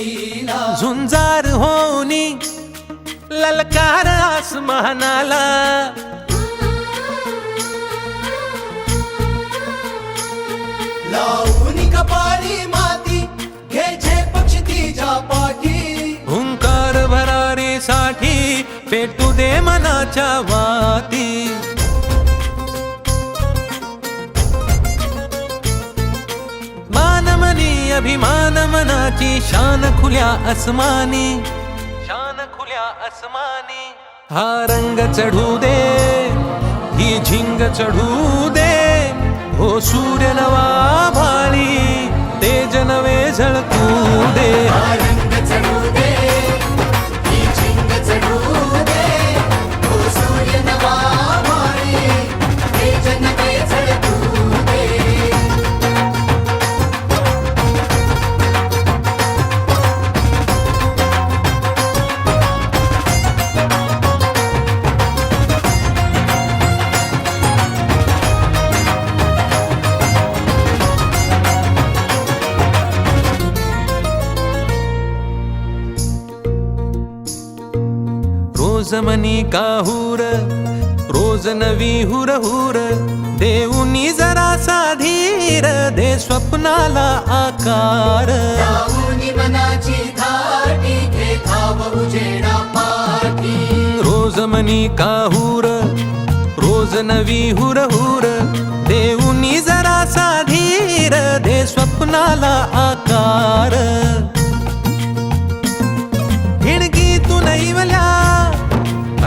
लीला झुंजार होनी ललकार आसमानाला लावून कपाळी माती घ्यायचे पक्षी तिच्या पाठी हुंकार भरारीसाठी पेटू दे मनाच्या वाती मानमनी अभिमान मनाची शान खुल्या आसमानी शान खुल्या आसमानी हा रंग चढू दे ही झिंग चढू दे हो सूर्य नवा भाळी तेज नवे झळकू दे हा रंग चढू दे ही झिंग चढू दे हो सूर्य नवा भाळी तेज नवे झळकू दे रोज मनी काहूर रोज नवी हुर हुर देऊनी जरा साधीर दे स्वप्नाला आकार लावून मनाची धाटी घे धाव उजेडा पाठी रोज मनी काहूर रोज नवी हुर हुर देऊनी जरा साधीर दे स्वप्नाला आकार हिणगी तू नैवल्या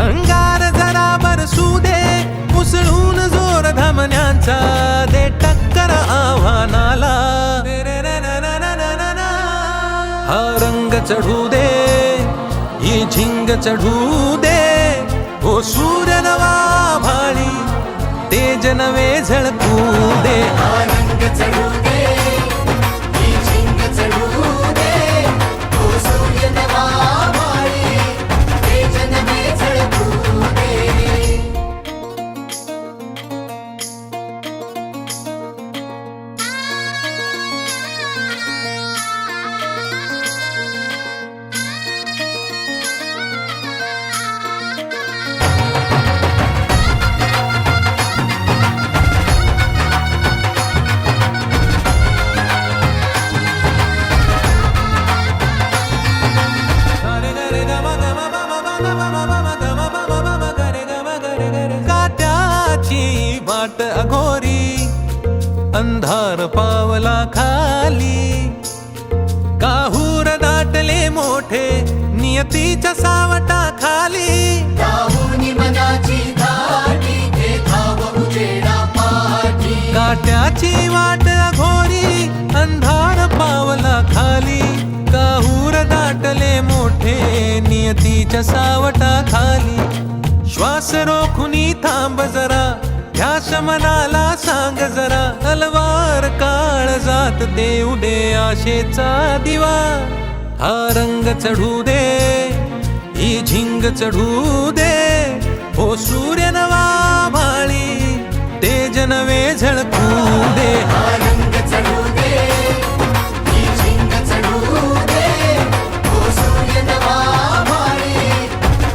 अंगार जरा बरसू दे उसळून जोर धमन्यांचा दे टक्कर आव्हानाला हा रंग चढू दे ही झिंग चढू दे हो सूर्य नवा भाळी तेज नवे झळकू दे हा रंग चढू दे ही झिंग चढू दे हो सूर्य नवा भाळी तेज नवे झळकू दे काट्याची वाट अघोरी अंधार पावला खाली काहूर दाटले मोठे नियतीच्या सावटा खाली लावून मनाची धाटी घे धाव उजेडा पाठी काट्याची वाट अघोरी अंधार पावला खाली काहूर दाटले मोठे नियतीच्या सावटा खाली श्वास रोखुनी थांब जरा ध्यास मनाला सांग जरा अलवार काळ जात देऊ दे आशेचा दिवा हा रंग चढू दे ही झिंग चढू दे हो सूर्य नवा भाळी तेज नवे झळकू दे हा रंग चढू दे ही झिंग चढू दे हो सूर्य नवा भाळी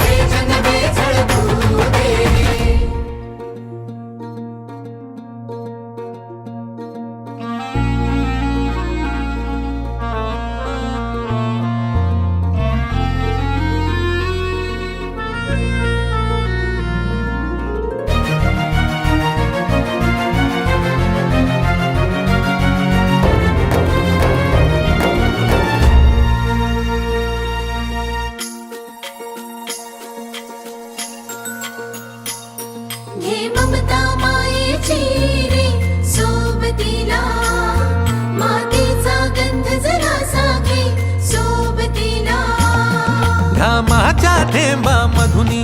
तेज नवे झळकू दे घे ममता मायेची रे सोबतीला मातीचा गंध जरासा घे सोबतीला घामाच्या थेंबा मधुनी